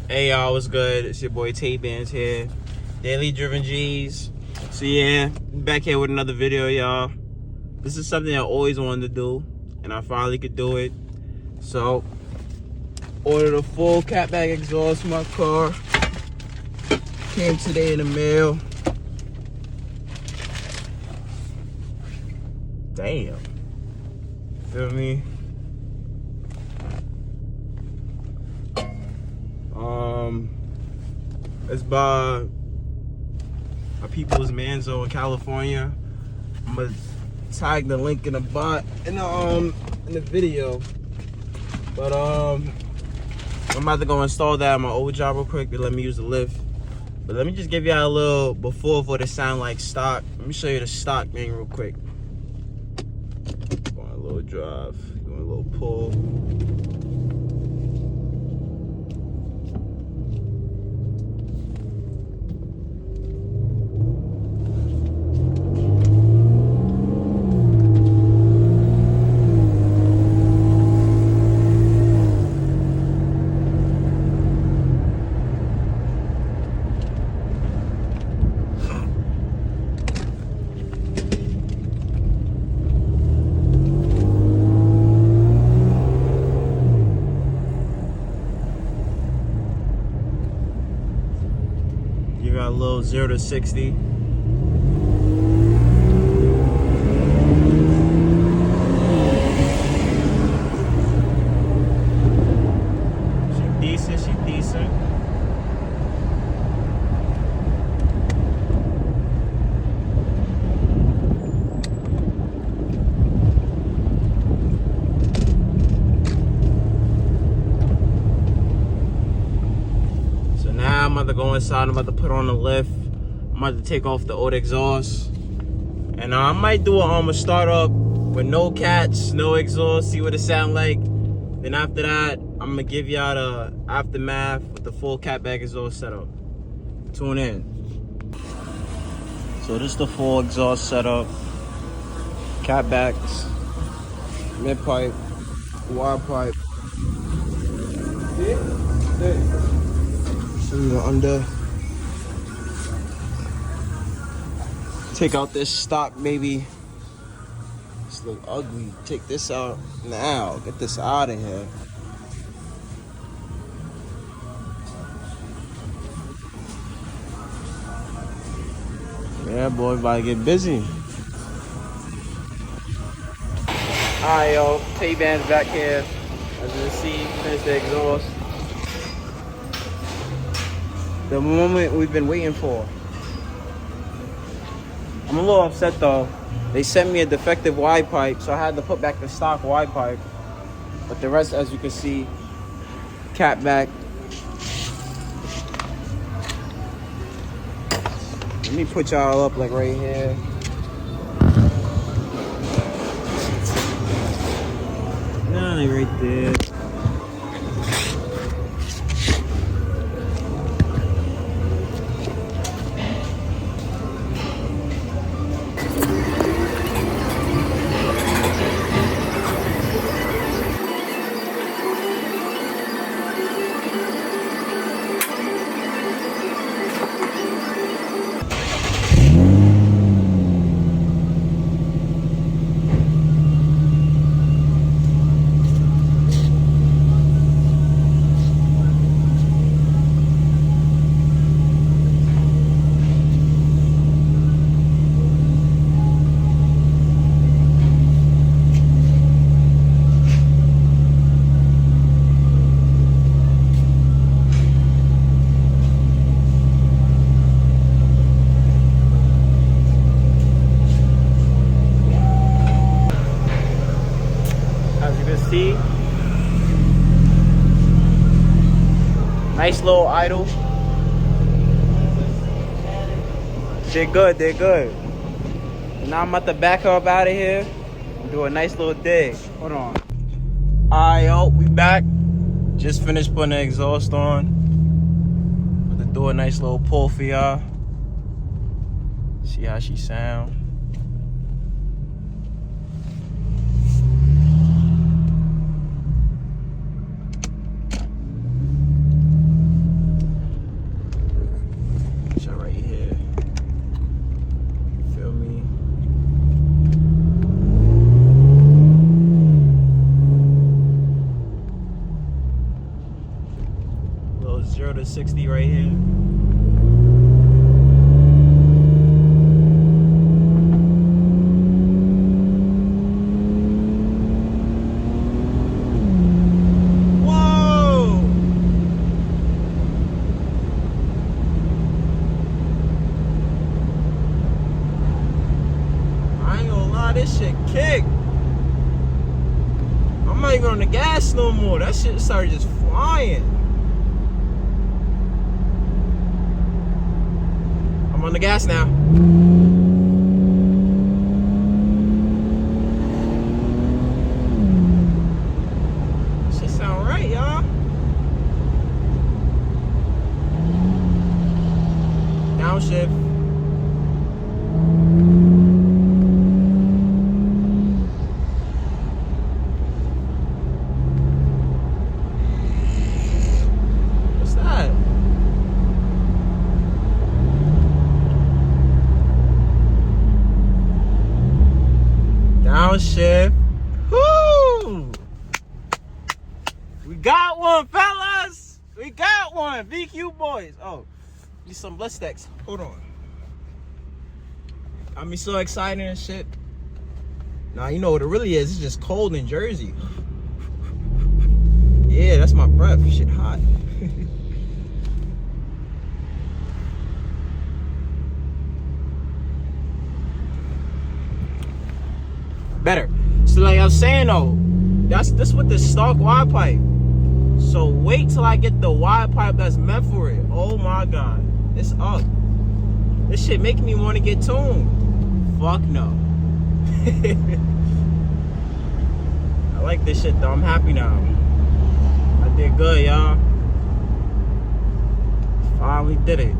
Hey y'all, what's good? It's your boy Tay Bands here. Daily Driven G's. So yeah, back here with another video, y'all. This is something I always wanted to do, and I finally could do it. So, ordered a full catback exhaust for my car. Came today in the mail. Damn. Feel me? It's by my people's Manzo in California. I'm gonna tag the link in the video. But I'm about to go install that at my old job real quick. They let me use the lift. But let me just give y'all a little before for it sound like stock. Let me show you the stock thing real quick. Going a little drive, going a little pull. You got a little 0 to 60. She decent. So now I'm about to go inside. I'm about to put on the lift. I'm about to take off the old exhaust, and I might do a startup with no cats, no exhaust, see what it sound like. Then after that, I'm gonna give y'all the aftermath with the full catback exhaust setup. Tune in. So this is the full exhaust setup. Catbacks, mid pipe, wide pipe. Show you the under. Take out this stock, baby. This look ugly. Take this out now. Get this out of here. Yeah, boy, about to get busy. Alright, yo. Tay-Band's back here. As you can see, finish the exhaust. The moment we've been waiting for. I'm a little upset though. They sent me a defective wide pipe, so I had to put back the stock wide pipe. But the rest, as you can see, catback. Let me put y'all up like right here. Nah, they right there. See, nice little idle. They're good, they're good. And now I'm about to back up out of here and do a nice little dig. Hold on. Alright, yo, we back. Just finished putting the exhaust on. About to do a nice little pull for y'all. See how she sound. 0 to 60 right here. This shit kick. I'm not even on the gas no more. That shit started just flying. I'm on the gas now. Shit sound right, y'all. Downshift. Downshift. Woo! We got one, fellas. We got one. VQ boys. Oh, need some blood stacks. Hold on. Got me so excited and shit. Nah, you know what it really is? It's just cold in Jersey. Yeah, that's my breath. Shit hot. Better. So like I was saying though, this with the stock wide pipe. So wait till I get the wide pipe that's meant for it. Oh my god, it's up. This shit making me want to get tuned. Fuck no. I like this shit though. I'm happy now. I did good, y'all. Finally did it.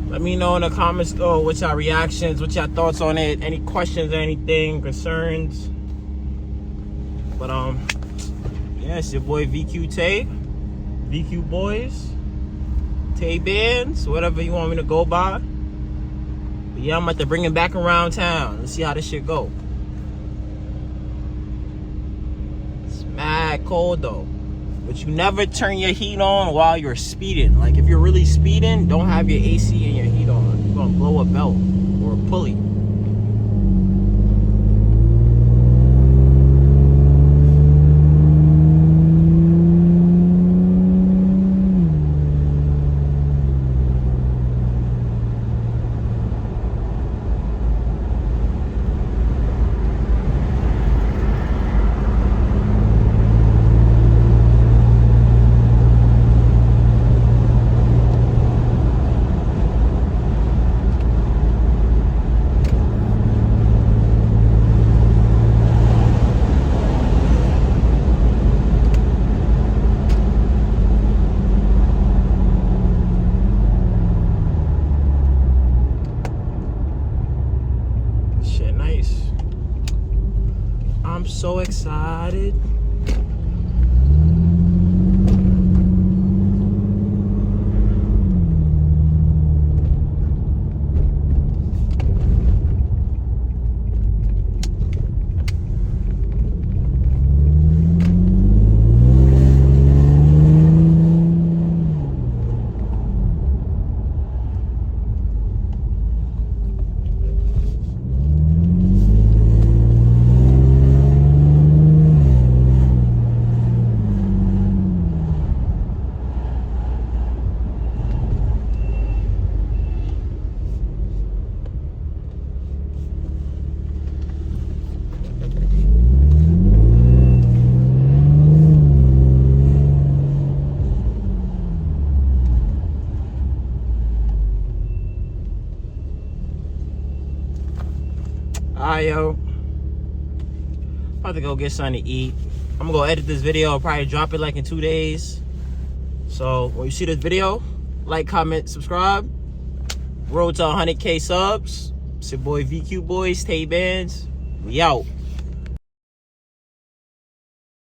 Let me know in the comments though, what's your reactions, what's your thoughts on it, any questions or anything, concerns. But yeah, it's your boy VQ Tay, VQ Boys, Tay Bands, whatever you want me to go by. But yeah, I'm about to bring it back around town. Let's see how this shit go. It's mad cold though. But you never turn your heat on while you're speeding. Like if you're really speeding, don't have your AC and your heat on. You're gonna blow a belt or a pulley. I'm so excited. Alright, yo. About to go get something to eat. I'm gonna go edit this video. I'll probably drop it like in 2 days. So when you see this video, like, comment, subscribe. Road to 100K subs. It's your boy VQ Boys, Tay Bands. We out.